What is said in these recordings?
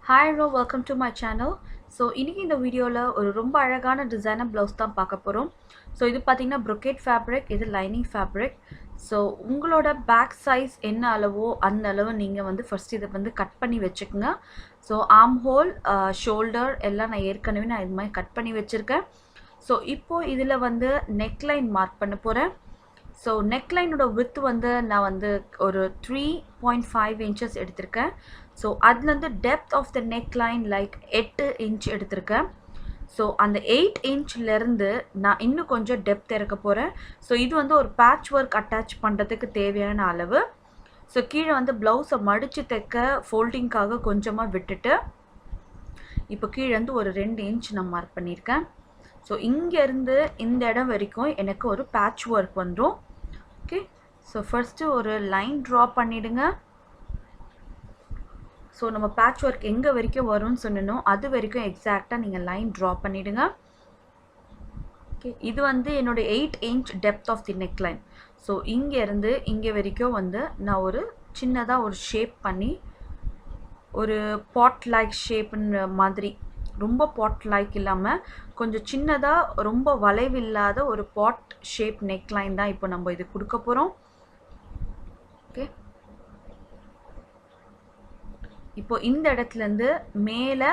Hi bro, welcome to my channel. So இன்றைக்கி இந்த வீடியோவில் ஒரு ரொம்ப அழகான டிசைனர் ப்ளவுஸ் தான் பார்க்க போகிறோம். ஸோ இது பார்த்திங்கன்னா brocade ஃபேப்ரிக், இது லைனிங் ஃபேப்ரிக். ஸோ உங்களோட பேக் சைஸ் என்ன அளவோ அந்த அளவு நீங்கள் வந்து ஃபர்ஸ்ட் இதை வந்து கட் பண்ணி வச்சுக்கோங்க. ஸோ ஆர்ம் ஹோல், ஷோல்டர் எல்லாம் நான் ஏற்கனவே இது மாதிரி கட் பண்ணி வச்சுருக்கேன். ஸோ இப்போது இதில் வந்து நெக்லைன் மார்க் பண்ண போகிறேன். ஸோ நெக்லைனோட வித் வந்து நான் வந்து ஒரு 3.5 inches எடுத்திருக்கேன். ஸோ அதுலேருந்து depth of the neckline like 8 inch எடுத்திருக்கேன். ஸோ அந்த 8 inchலேருந்து நான் இன்னும் கொஞ்சம் டெப்த் இறக்க போகிறேன். ஸோ இது வந்து ஒரு பேட்ச் ஒர்க் அட்டாச் பண்ணுறதுக்கு தேவையான அளவு. ஸோ கீழே வந்து ப்ளவுஸை மடித்து தைக்க ஃபோல்டிங்காக கொஞ்சமாக விட்டுட்டு இப்போ கீழே வந்து ஒரு 2 inch நான் மார்க் பண்ணியிருக்கேன். ஸோ இங்கேருந்து இந்த இடம் வரைக்கும் எனக்கு ஒரு பேட்ச் ஒர்க் வந்துடும். ஓகே, ஸோ ஃபர்ஸ்ட்டு ஒரு லைன் ட்ரா பண்ணிவிடுங்க. ஸோ நம்ம பேட்ச் ஒர்க் எங்கே வரைக்கும் வரும்னு சொன்னோம் அது வரைக்கும் எக்ஸாக்டாக நீங்கள் லைன் ட்ரா பண்ணிவிடுங்க. ஓகே, இது வந்து என்னோடய 8 inch depth of the neckline. So இங்கேருந்து இங்கே வரைக்கும் வந்து நான் ஒரு சின்னதாக ஒரு ஷேப் பண்ணி ஒரு பாட் லைக் ஷேப்புன்ற மாதிரி, ரொம்ப பாட் லைக் இல்லாமல் கொஞ்சம் சின்னதாக ரொம்ப வளைவில்லாத ஒரு பாட் ஷேப் நெக்லைன் தான் இப்போ நம்ம இது கொடுக்க போகிறோம். ஓகே, இப்போ இந்த இடத்துலேருந்து மேலே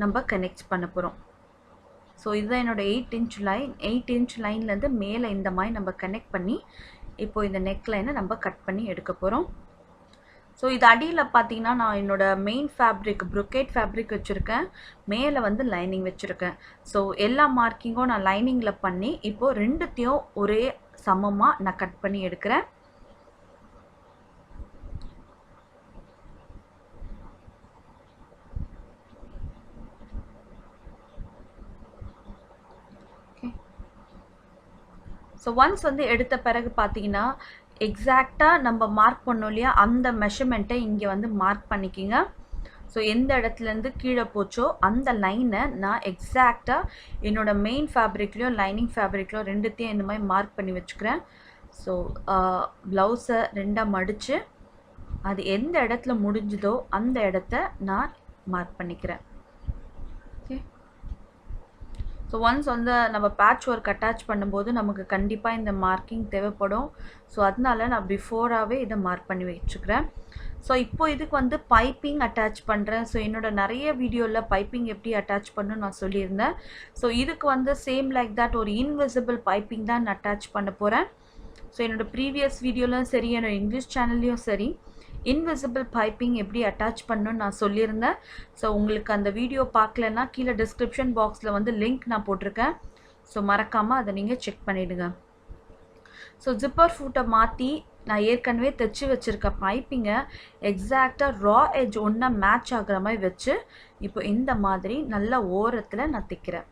நம்ம கனெக்ட் பண்ண போகிறோம். ஸோ இதுதான் என்னோடய 8 inch லைன். 8 inch லைன்லேருந்து மேலே இந்த மாதிரி நம்ம கனெக்ட் பண்ணி இப்போ இந்த நெக்லைனை நம்ம கட் பண்ணி எடுக்க போகிறோம். ஸோ இது அடியில் பார்த்தீங்கன்னா நான் என்னோடய மெயின் ஃபேப்ரிக் brocade ஃபேப்ரிக் வச்சுருக்கேன், மேலே வந்து லைனிங் வச்சுருக்கேன். ஸோ எல்லா மார்க்கிங்கும் நான் லைனிங்கில் பண்ணி இப்போது ரெண்டுத்தையும் ஒரே சமமாக நான் கட் பண்ணி எடுக்கிறேன். ஸோ ஒன்ஸ் வந்து எடுத்த பிறகு பார்த்தீங்கன்னா எக்ஸாக்டாக நம்ம மார்க் பண்ணோம் இல்லையா, அந்த மெஷர்மெண்ட்டை இங்கே வந்து மார்க் பண்ணிக்கிங்க. ஸோ எந்த இடத்துலேருந்து கீழே போச்சோ அந்த லைனை நான் எக்ஸாக்டாக என்னோடய மெயின் ஃபேப்ரிக்லேயும் லைனிங் ஃபேப்ரிக்லையும் ரெண்டுத்தையும் இந்த மாதிரி மார்க் பண்ணி வச்சுக்கிறேன். ஸோ ப்ளவுஸை ரெண்டாக மடித்து அது எந்த இடத்துல முடிஞ்சுதோ அந்த இடத்த நான் மார்க் பண்ணிக்கிறேன். ஓகே, ஸோ ஒன்ஸ் வந்து நம்ம பேட்ச் ஒர்க் அட்டாச் பண்ணும்போது நமக்கு கண்டிப்பாக இந்த மார்க்கிங் தேவைப்படும். ஸோ அதனால நான் பிஃபோராகவே இதை மார்க் பண்ணி வச்சுக்கிறேன். ஸோ இப்போ இதுக்கு வந்து பைப்பிங் அட்டாச் பண்ணுறேன். ஸோ என்னோடய நிறைய வீடியோவில் பைப்பிங் எப்படி அட்டாச் பண்ணணும்னு நான் சொல்லியிருந்தேன். ஸோ இதுக்கு வந்து சேம் லைக் தட் ஒரு இன்விசிபிள் பைப்பிங் தான் நான் அட்டாச் பண்ண போகிறேன். ஸோ என்னோடய ப்ரீவியஸ் வீடியோலையும் சரி, என்னோடய இங்கிலீஷ் சேனல்லையும் சரி, இன்விசிபிள் பைப்பிங் எப்படி அட்டாச் பண்ணணும்னு நான் சொல்லியிருந்தேன். ஸோ உங்களுக்கு அந்த வீடியோ பார்க்கலன்னா கீழே டிஸ்கிரிப்ஷன் பாக்ஸில் வந்து லிங்க் நான் போட்டிருக்கேன். ஸோ மறக்காமல் அதை நீங்கள் செக் பண்ணிவிடுங்க. ஸோ ஜிப்பர் ஃபூட்டை மாற்றி நான் ஏற்கனவே தைச்சி வச்சுருக்க பைப்பிங்கை எக்ஸாக்டாக ரா எட்ஜ் ஒன்றா மேட்ச் ஆகிற மாதிரி வச்சு இப்போ இந்த மாதிரி நல்ல ஓரத்தில் நான் தைக்கிறேன்.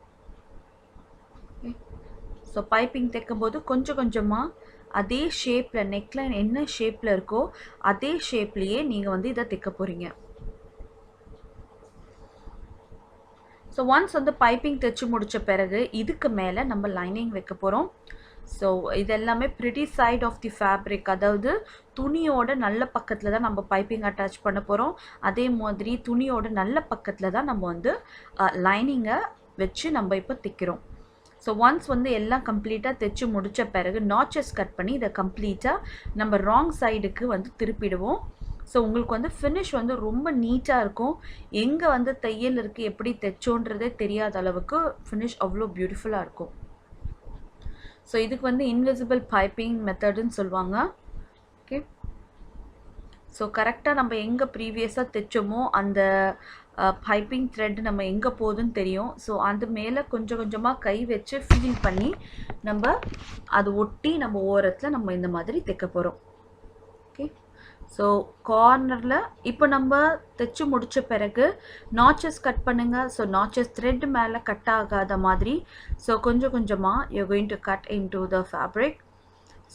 ஸோ பைப்பிங் தைக்கும்போது கொஞ்சம் கொஞ்சமாக அதே ஷேப்பில் நெக்லைன் என்ன ஷேப்பில் இருக்கோ அதே ஷேப்லேயே நீங்கள் வந்து இதை தைக்க போகிறீங்க. ஸோ ஒன்ஸ் வந்து பைப்பிங் தைச்சி முடித்த பிறகு இதுக்கு மேலே நம்ம லைனிங் வைக்க போகிறோம். ஸோ இது எல்லாமே pretty side of the fabric, அதாவது துணியோட நல்ல பக்கத்தில் தான் நம்ம பைப்பிங் அட்டாச் பண்ண போகிறோம். அதே மாதிரி துணியோட நல்ல பக்கத்தில் தான் நம்ம வந்து லைனிங்கை வச்சு நம்ம இப்போ தைக்கிறோம். ஸோ ஒன்ஸ் வந்து எல்லாம் கம்ப்ளீட்டாக தைச்சி முடித்த பிறகு நாச்சஸ் கட் பண்ணி இதை கம்ப்ளீட்டாக நம்ம ராங் சைடுக்கு வந்து திருப்பிடுவோம். ஸோ உங்களுக்கு வந்து ஃபினிஷ் வந்து ரொம்ப நீட்டாக இருக்கும். எங்கே வந்து தையல் இருக்குது, எப்படி தைச்சோன்றதே தெரியாத அளவுக்கு ஃபினிஷ் அவ்வளோ பியூட்டிஃபுல்லாக இருக்கும். ஸோ இதுக்கு வந்து இன்விசிபிள் பைப்பிங் மெத்தடுன்னு சொல்லுவாங்க. ஓகே, ஸோ கரெக்டாக நம்ம எங்கே ப்ரீவியஸாக தைச்சோமோ அந்த பைப்பிங் த்ரெட் நம்ம எங்கே போகுதுன்னு தெரியும். ஸோ அது மேலே கொஞ்சம் கொஞ்சமாக கை வச்சு ஃபீல் பண்ணி நம்ம அது ஒட்டி நம்ம ஓரத்தில் நம்ம இந்த மாதிரி தைக்க போகிறோம். ஓகே, ஸோ கார்னரில் இப்போ நம்ம தைச்சி முடித்த பிறகு நாச்சஸ் கட் பண்ணுங்கள். ஸோ நாச்சஸ் த்ரெட் மேலே கட் ஆகாத மாதிரி ஸோ கொஞ்சம் கொஞ்சமாக you going to cut in to the fabric.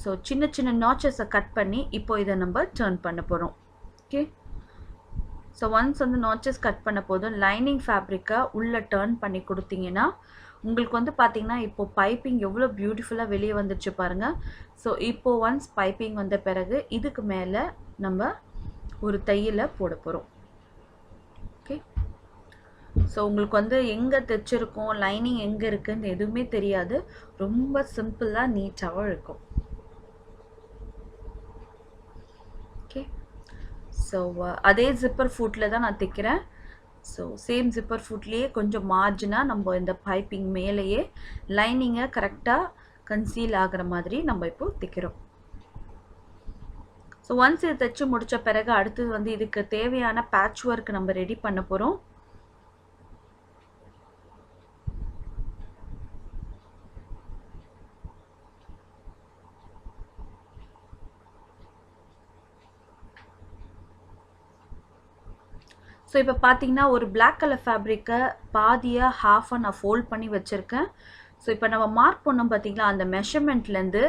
So சின்ன சின்ன நாச்சஸை கட் பண்ணி இப்போ இதை நம்ம டர்ன் பண்ண போகிறோம். ஓகே, ஸோ ஒன்ஸ் வந்து நாச்சஸ் கட் பண்ண போதும் லைனிங் ஃபேப்ரிக்கை உள்ளே டர்ன் பண்ணி கொடுத்தீங்கன்னா உங்களுக்கு வந்து பார்த்திங்கன்னா இப்போது பைப்பிங் எவ்வளோ பியூட்டிஃபுல்லாக வெளியே வந்துடுச்சு பாருங்கள். ஸோ இப்போது ஒன்ஸ் பைப்பிங் வந்த பிறகு இதுக்கு மேலே நம்ம ஒரு தையலை போட போகிறோம். ஓகே, ஸோ உங்களுக்கு வந்து எங்கே தைச்சிருக்கோம், லைனிங் எங்கே இருக்குன்னு எதுவுமே தெரியாது. ரொம்ப சிம்பிளாக நீட்டாகவும் இருக்கும். ஓகே, ஸோ அதே ஜிப்பர் ஃபுட்டில் தான் நான் தைக்கிறேன். ஸோ சேம் ஜிப்பர் ஃபுட்லேயே கொஞ்சம் மார்ஜினாக நம்ம இந்த பைப்பிங் மேலேயே லைனிங்கை கரெக்டாக கன்சீல் ஆகிற மாதிரி நம்ம இப்போ தைக்கிறோம். ஸோ ஒன்ஸ் இது தைச்சு முடித்த பிறகு அடுத்தது வந்து இதுக்கு தேவையான பேட்ச் ஒர்க் நம்ம ரெடி பண்ண போகிறோம். ஸோ இப்போ பார்த்தீங்கன்னா ஒரு பிளாக் கலர் ஃபேப்ரிக்கை பாதியாக ஹாஃபாக நான் ஃபோல்ட் பண்ணி வச்சுருக்கேன். ஸோ இப்போ நம்ம மார்க் பண்ணோம் பார்த்தீங்களா, அந்த மெஷர்மெண்ட்லேருந்து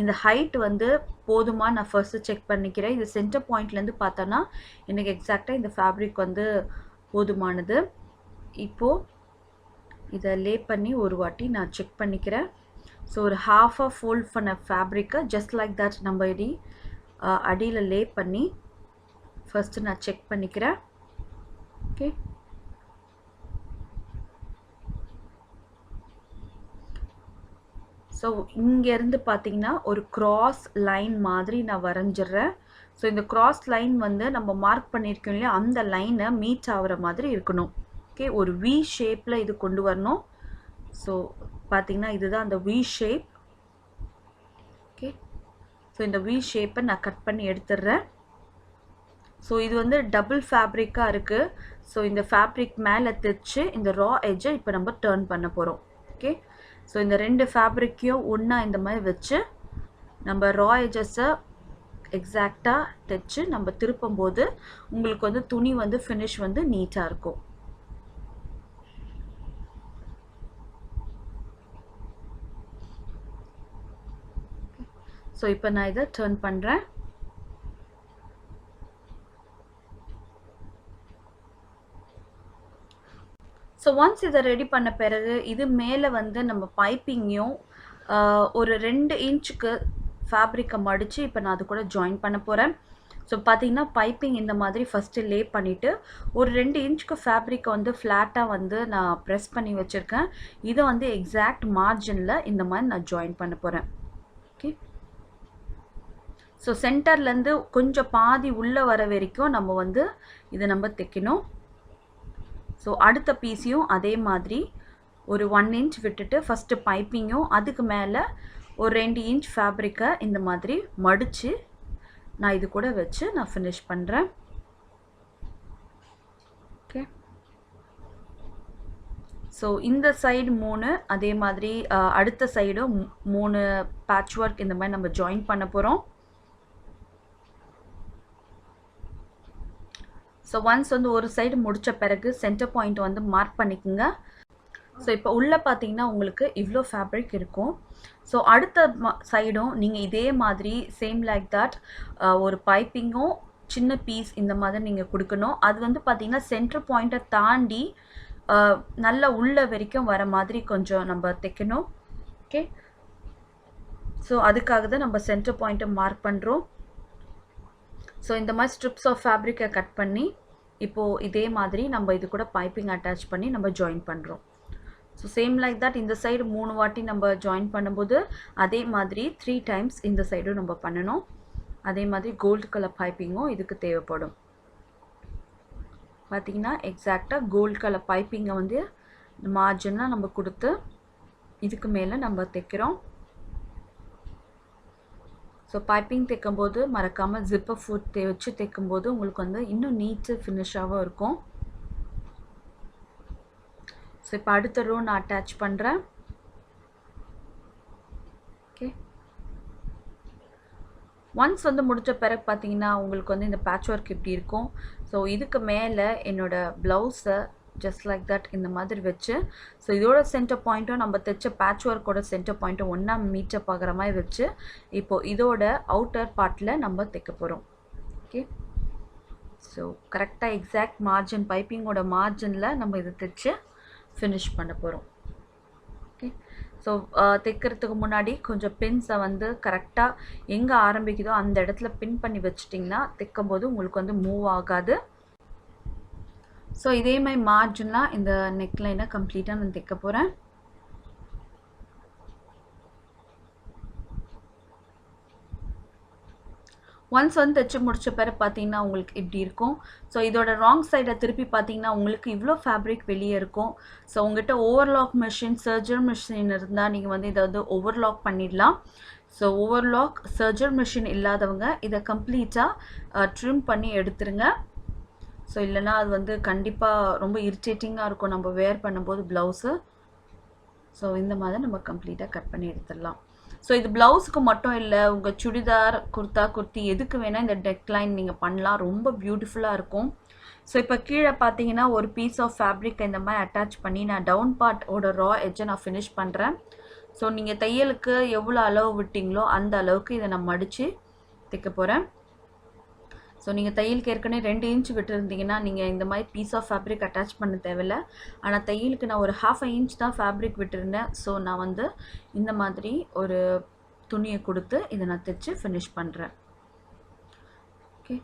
இந்த ஹைட் வந்து போதுமா நான் ஃபர்ஸ்ட்டு செக் பண்ணிக்கிறேன். இது சென்டர் பாயிண்ட்லேருந்து பார்த்தோன்னா எனக்கு எக்ஸாக்டாக இந்த ஃபேப்ரிக் வந்து போதுமானது. இப்போது இதை லே பண்ணி ஒரு வாட்டி நான் செக் பண்ணிக்கிறேன். ஸோ ஒரு ஹாஃபாக ஃபோல்ட் பண்ண ஃபேப்ரிக்கை ஜஸ்ட் லைக் தட் நம்ம அடியில் லே பண்ணி ஃபர்ஸ்ட்டு நான் செக் பண்ணிக்கிறேன். ஓகே, ஸோ இங்கேருந்து பார்த்தீங்கன்னா ஒரு கிராஸ் லைன் மாதிரி நான் வரைஞ்சிட்றேன். ஸோ இந்த கிராஸ் லைன் வந்து நம்ம மார்க் பண்ணியிருக்கோம் இல்லையா, அந்த லைனை மீட் ஆகிற மாதிரி இருக்கணும். ஓகே, ஒரு வி ஷேப்பில் இது கொண்டு வரணும். ஸோ பார்த்தீங்கன்னா இதுதான் அந்த வி ஷேப். ஓகே, ஸோ இந்த வி ஷேப்பை நான் கட் பண்ணி எடுத்துடுறேன். ஸோ இது வந்து டபுள் ஃபேப்ரிக்காக இருக்குது. ஸோ இந்த ஃபேப்ரிக் மேலே தைச்சு இந்த ரா எட்ஜை இப்போ நம்ம டர்ன் பண்ண போகிறோம். ஓகே, ஸோ இந்த ரெண்டு ஃபேப்ரிக்கையும் ஒன்றா இந்த மாதிரி வச்சு நம்ம ரா எட்ஜஸை எக்ஸாக்டாக தைச்சு நம்ம திருப்பும்போது உங்களுக்கு வந்து துணி வந்து ஃபினிஷ் வந்து நீட்டாக இருக்கும். ஸோ இப்போ நான் இதை டர்ன் பண்ணுறேன். ஸோ ஒன்ஸ் இதை ரெடி பண்ண பிறகு இது மேலே வந்து நம்ம பைப்பிங்கையும் ஒரு 2 இன்ச்சுக்கு ஃபேப்ரிக்கை மடித்து இப்போ நான் அது கூட ஜாயின் பண்ண போகிறேன். ஸோ பார்த்தீங்கன்னா பைப்பிங் இந்த மாதிரி ஃபஸ்ட்டு லே பண்ணிவிட்டு ஒரு 2 இன்ச்சுக்கு ஃபேப்ரிக்கை வந்து ஃப்ளாட்டாக வந்து நான் ப்ரெஸ் பண்ணி வச்சுருக்கேன். இதை வந்து எக்ஸாக்ட் மார்ஜினில் இந்த மாதிரி நான் ஜாயின் பண்ண போகிறேன். ஓகே, ஸோ சென்டர்லேருந்து கொஞ்சம் பாதி உள்ளே வர வரைக்கும் நம்ம வந்து இதை நம்ம தைக்கணும். ஸோ அடுத்த பீஸையும் அதே மாதிரி ஒரு 1 இன்ச் விட்டுட்டு ஃபஸ்ட்டு பைப்பிங்கும் அதுக்கு மேலே ஒரு 2 இன்ச் ஃபேப்ரிக்கை இந்த மாதிரி மடித்து நான் இது கூட வச்சு நான் ஃபினிஷ் பண்ணுறேன். ஓகே, ஸோ இந்த சைடு 3, அதே மாதிரி அடுத்த சைடும் 3 பேட்ச் ஒர்க் இந்த மாதிரி நம்ம ஜாயின் பண்ண போகிறோம். ஸோ ஒன்ஸ் வந்து ஒரு சைடு முடித்த பிறகு சென்டர் பாயிண்ட் வந்து மார்க் பண்ணிக்கோங்க. ஸோ இப்போ உள்ளே பார்த்தீங்கன்னா உங்களுக்கு இவ்வளோ ஃபேப்ரிக் இருக்கும். ஸோ அடுத்த சைடும் நீங்கள் இதே மாதிரி சேம் லைக் தட் ஒரு பைப்பிங்கும் சின்ன பீஸ் இந்த மாதிரி நீங்கள் கொடுக்கணும். அது வந்து பார்த்தீங்கன்னா சென்டர் பாயிண்ட்டை தாண்டி நல்லா உள்ள வரைக்கும் வர மாதிரி கொஞ்சம் நம்ம தைக்கணும். ஓகே, ஸோ அதுக்காக தான் நம்ம சென்டர் பாயிண்ட்டை மார்க் பண்ணுறோம். ஸோ இந்த மாதிரி ஸ்ட்ரிப்ஸ் ஆஃப் ஃபேப்ரிக்கை கட் பண்ணி இப்போது இதே மாதிரி நம்ம இது கூட பைப்பிங் அட்டாச் பண்ணி நம்ம ஜாயின் பண்ணுறோம். ஸோ சேம் லைக் தட் இந்த சைடு 3 வாட்டி நம்ம ஜாயின் பண்ணும்போது அதே மாதிரி 3 டைம்ஸ் இந்த சைடும் நம்ம பண்ணணும். அதே மாதிரி கோல்டு கலர் பைப்பிங்கும் இதுக்கு தேவைப்படும். பார்த்திங்கன்னா எக்ஸாக்டாக கோல்டு கலர் பைப்பிங்கை வந்து மார்ஜினாக நம்ம கொடுத்து இதுக்கு மேலே நம்ம தைக்கிறோம். ஸோ பைப்பிங் தைக்கும்போது மறக்காமல் ஜிப்பர் ஃபுட் வச்சு தைக்கும்போது உங்களுக்கு வந்து இன்னும் நீட்டு ஃபினிஷாகவும் இருக்கும். ஸோ இப்போ அடுத்த ரோ நான் அட்டாச் பண்ணுறேன். ஓகே, ஒன்ஸ் வந்து முடித்த பிறகு பார்த்தீங்கன்னா உங்களுக்கு வந்து இந்த பேட்ச் ஒர்க் இப்படி இருக்கும். ஸோ இதுக்கு மேலே என்னோடய ப்ளவுஸை ஜஸ்ட் லைக் தட் இந்த மாதிரி வச்சு ஸோ இதோட சென்டர் பாயிண்ட்டும் நம்ம தைச்ச பேட்ச் ஒர்க்கோட சென்டர் பாயிண்ட்டும் ஒன்றா மீட்டப் ஆகிற மாதிரி வச்சு இப்போது இதோட அவுட்டர் பார்ட்டில் நம்ம தைக்க போகிறோம். ஓகே, ஸோ கரெக்டாக எக்ஸாக்ட் மார்ஜின் பைப்பிங்கோட மார்ஜினில் நம்ம இதை தைச்சு ஃபினிஷ் பண்ண போகிறோம். ஓகே, ஸோ தைக்கிறதுக்கு முன்னாடி கொஞ்சம் பின்ஸை வந்து கரெக்டாக எங்கே ஆரம்பிக்குதோ அந்த இடத்துல பின் பண்ணி வச்சிட்டிங்கன்னா தைக்கும்போது உங்களுக்கு வந்து மூவ் ஆகாது. ஸோ இதே மாதிரி மார்ஜின்லாம் இந்த நெக்லைனை கம்ப்ளீட்டாக நான் தைக்க போகிறேன். ஒன்ஸ் வந்து தைச்சு முடிச்ச பிறகு பார்த்தீங்கன்னா உங்களுக்கு இப்படி இருக்கும். ஸோ இதோட ராங் சைடை திருப்பி பார்த்தீங்கன்னா உங்களுக்கு இவ்வளோ ஃபேப்ரிக் வெளியே இருக்கும். ஸோ உங்கள்கிட்ட ஓவர்லாக் மிஷின், சர்ஜர் மிஷின் இருந்தால் நீங்கள் வந்து இதை வந்து ஓவர்லாக் பண்ணிடலாம். ஸோ ஓவர்லாக் சர்ஜர் மிஷின் இல்லாதவங்க இதை கம்ப்ளீட்டாக ட்ரிம் பண்ணி எடுத்துருங்க. ஸோ இல்லைனா அது வந்து கண்டிப்பாக ரொம்ப இரிட்டேட்டிங்காக இருக்கும் நம்ம வேர் பண்ணும்போது ப்ளவுஸு. ஸோ இந்த மாதிரி நம்ம கம்ப்ளீட்டாக கட் பண்ணி எடுத்துடலாம். ஸோ இது ப்ளவுஸுக்கு மட்டும் இல்லை, உங்கள் சுடிதார், குர்தா, குர்த்தி எதுக்கு வேணால் இந்த நெக்லைன் நீங்கள் பண்ணலாம். ரொம்ப பியூட்டிஃபுல்லாக இருக்கும். ஸோ இப்போ கீழே பார்த்தீங்கன்னா ஒரு பீஸ் ஆஃப் ஃபேப்ரிக் இந்த மாதிரி அட்டாச் பண்ணி நான் டவுன் பார்ட்டோட ரா எட்ஜை நான் ஃபினிஷ் பண்ணுறேன். ஸோ நீங்கள் தையலுக்கு எவ்வளோ அளவு விட்டிங்களோ அந்த அளவுக்கு இதை நான் மடித்து தைக்க போகிறேன். ஸோ நீங்கள் தையலுக்கு ஏற்கனவே 2 இன்ச் விட்டுருந்தீங்கன்னா நீங்கள் இந்த மாதிரி பீஸ் ஆஃப் ஃபேப்ரிக் அட்டாச் பண்ண தேவையில்லை. ஆனால் தையலுக்கு நான் ஒரு 1/2 இன்ச் தான் ஃபேப்ரிக் விட்டுருந்தேன். ஸோ நான் வந்து இந்த மாதிரி ஒரு துணியை கொடுத்து இதை நான் தைச்சு ஃபினிஷ் பண்ணுறேன். ஓகே,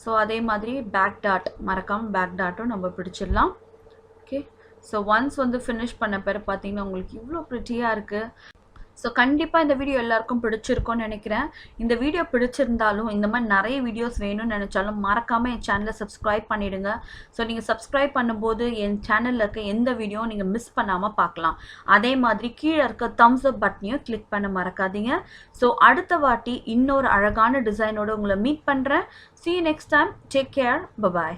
ஸோ அதே மாதிரி பேக் டாட் மறக்காமல் பேக் டாட்டும் நம்ம பிடிச்சிடலாம். ஓகே, ஸோ ஒன்ஸ் வந்து ஃபினிஷ் பண்ண பிறகு பார்த்தீங்கன்னா உங்களுக்கு இவ்வளோ ப்ரிட்டியாக இருக்குது. ஸோ கண்டிப்பாக இந்த வீடியோ எல்லாருக்கும் பிடிச்சிருக்கும்னு நினைக்கிறேன். இந்த வீடியோ பிடிச்சிருந்தாலும் இந்த மாதிரி நிறைய வீடியோஸ் வேணும்னு நினச்சாலும் மறக்காமல் என் சேனலை சப்ஸ்கிரைப் பண்ணிவிடுங்க. ஸோ நீங்கள் சப்ஸ்கிரைப் பண்ணும்போது என் சேனலில் இருக்க எந்த வீடியோவும் நீங்கள் மிஸ் பண்ணாமல் பார்க்கலாம். அதே மாதிரி கீழே இருக்க தம்ஸ் அப் பட்டனையும் கிளிக் பண்ண மறக்காதீங்க. ஸோ அடுத்த வாட்டி இன்னொரு அழகான டிசைனோடு உங்களை மீட் பண்ணுறேன். See you next time. Take care. Bye-bye.